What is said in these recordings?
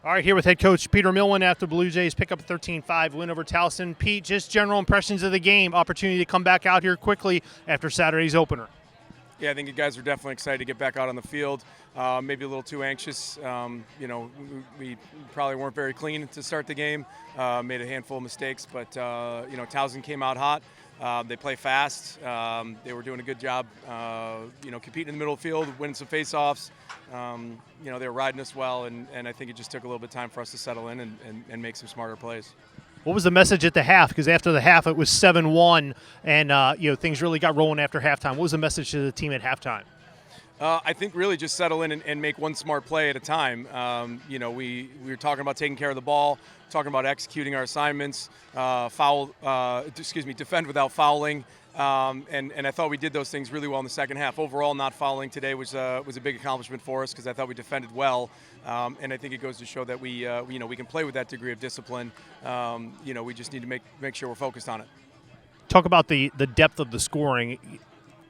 All right, here with head coach Peter Millen after Blue Jays pick up a 13-5 win over Towson. Pete, just general impressions of the game, opportunity to come back out here quickly after Saturday's opener. Yeah, I think you guys are definitely excited to get back out on the field. Maybe a little too anxious. We probably weren't very clean to start the game. Made a handful of mistakes, but Towson came out hot. They play fast. They were doing a good job, competing in the middle of the field, winning some face-offs. They were riding us well, and I think it just took a little bit of time for us to settle in and make some smarter plays. What was the message at the half? Because after the half, it was 7-1, and things really got rolling after halftime. What was the message to the team at halftime? I think really just settle in and make one smart play at a time. We were talking about taking care of the ball, talking about executing our assignments, defend without fouling, and I thought we did those things really well in the second half. Overall, not fouling today was a big accomplishment for us because I thought we defended well, and I think it goes to show that we can play with that degree of discipline. We just need to make sure we're focused on it. Talk about the depth of the scoring.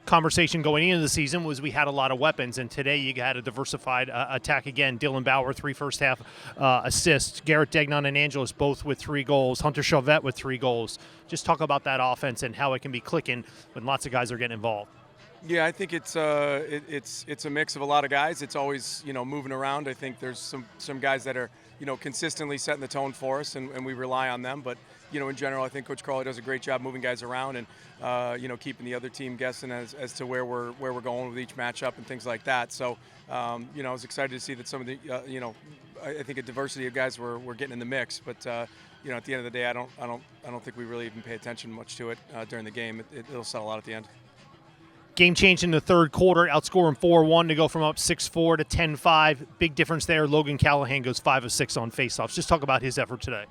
Conversation going into the season was we had a lot of weapons, and today you had a diversified attack again. Dylan Bauer, 3 first-half assists. Garrett Degnan and Angelos both with 3 goals. Hunter Chauvette with 3 goals. Just talk about that offense and how it can be clicking when lots of guys are getting involved. Yeah, I think it's a mix of a lot of guys. It's always moving around. I think there's some guys that are consistently setting the tone for us, and we rely on them. But in general, I think Coach Crawley does a great job moving guys around and keeping the other team guessing as to where we're going with each matchup and things like that. So I was excited to see that some of the I think a diversity of guys were getting in the mix. But at the end of the day, I don't think we really even pay attention much to it during the game. It'll settle out at the end. Game changed in the third quarter, outscoring 4-1 to go from up 6-4 to 10-5. Big difference there. Logan Callahan goes 5 of 6 on faceoffs. Just talk about his effort today.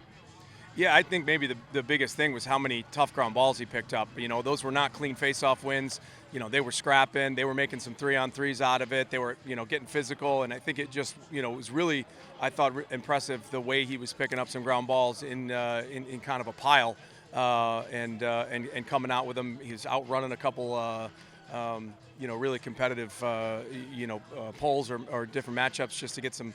Yeah, I think maybe the biggest thing was how many tough ground balls he picked up. Those were not clean face-off wins. They were scrapping. They were making some 3-on-3s out of it. They were, getting physical, and I think it just, was really, I thought, impressive the way he was picking up some ground balls in kind of a pile, and coming out with them. He was outrunning a couple. Really competitive, polls or different matchups just to get some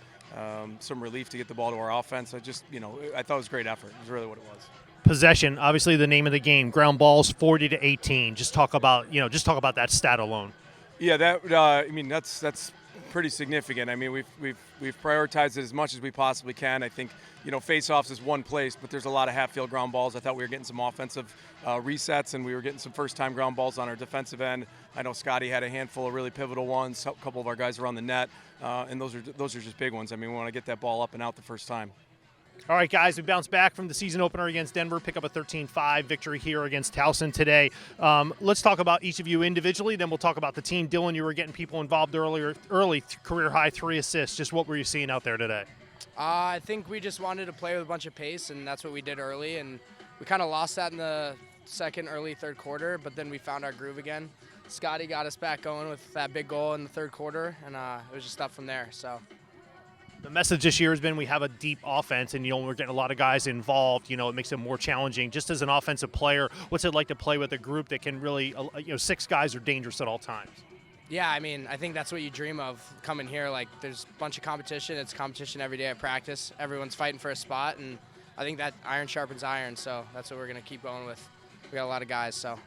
relief to get the ball to our offense. I thought it was a great effort. It was really what it was. Possession, obviously the name of the game. Ground balls 40-18. Just talk about that stat alone. Yeah, that's pretty significant. I mean, we've prioritized it as much as we possibly can. I think face-offs is one place, but there's a lot of half-field ground balls. I thought we were getting some offensive resets, and we were getting some first-time ground balls on our defensive end. I know Scotty had a handful of really pivotal ones. A couple of our guys were on the net, and those are just big ones. I mean, we want to get that ball up and out the first time. All right, guys, we bounced back from the season opener against Denver, pick up a 13-5 victory here against Towson today. Let's talk about each of you individually, then we'll talk about the team. Dylan, you were getting people involved early, career-high 3 assists. Just what were you seeing out there today? I think we just wanted to play with a bunch of pace, and that's what we did early. And we kind of lost that in the second, early third quarter, but then we found our groove again. Scotty got us back going with that big goal in the third quarter, and it was just up from there. So. The message this year has been we have a deep offense, and we're getting a lot of guys involved. It makes it more challenging. Just as an offensive player, what's it like to play with a group that can really, 6 guys are dangerous at all times? Yeah, I mean, I think that's what you dream of coming here. Like, there's a bunch of competition. It's competition every day at practice. Everyone's fighting for a spot, and I think that iron sharpens iron. So that's what we're going to keep going with. We got a lot of guys, so.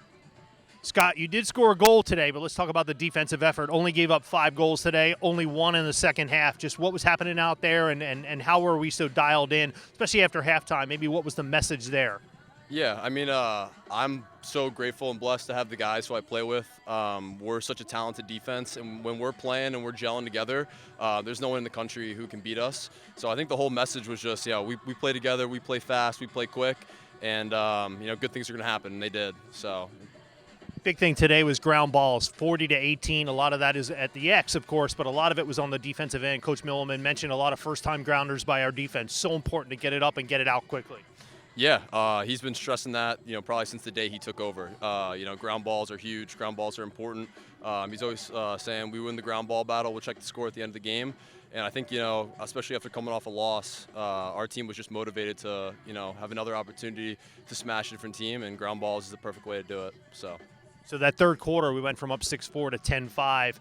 Scott, you did score a goal today, but let's talk about the defensive effort. Only gave up 5 goals today, only 1 in the second half. Just what was happening out there, and how were we so dialed in, especially after halftime? Maybe what was the message there? Yeah, I mean, I'm so grateful and blessed to have the guys who I play with. We're such a talented defense, and when we're playing and we're gelling together, there's no one in the country who can beat us. So I think the whole message was just, we play together, we play fast, we play quick, and, good things are going to happen, and they did. So. Big thing today was ground balls, 40-18. A lot of that is at the X, of course, but a lot of it was on the defensive end. Coach Milliman mentioned a lot of first-time grounders by our defense. So important to get it up and get it out quickly. Yeah, he's been stressing that, probably since the day he took over. Ground balls are huge. Ground balls are important. He's always saying we win the ground ball battle. We'll check the score at the end of the game. And I think, especially after coming off a loss, our team was just motivated to, have another opportunity to smash a different team, and ground balls is the perfect way to do it. So that third quarter, we went from up 6-4 to 10-5.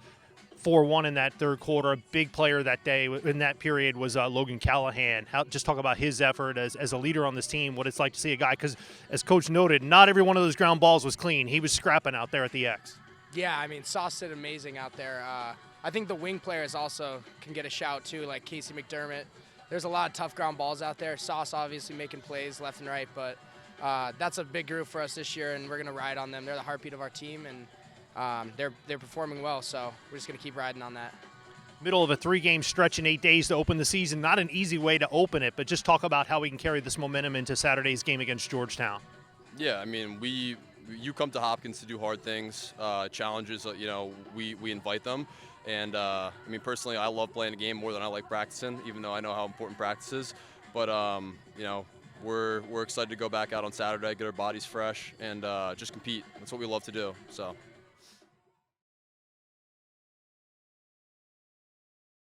4-1 in that third quarter. A big player that day in that period was Logan Callahan. Just talk about his effort as a leader on this team, what it's like to see a guy, because as Coach noted, not every one of those ground balls was clean. He was scrapping out there at the X. Yeah, I mean, Sauce did amazing out there. I think the wing players also can get a shout too, like Casey McDermott. There's a lot of tough ground balls out there. Sauce obviously making plays left and right, but that's a big group for us this year, and we're going to ride on them. They're the heartbeat of our team, and they're performing well, so we're just going to keep riding on that. Middle of a 3-game stretch in 8 days to open the season. Not an easy way to open it, but just talk about how we can carry this momentum into Saturday's game against Georgetown. Yeah, I mean, you come to Hopkins to do hard things, challenges. We invite them, and I mean, personally, I love playing a game more than I like practicing, even though I know how important practice is. But we're excited to go back out on Saturday, get our bodies fresh, and just compete. That's what we love to do. So.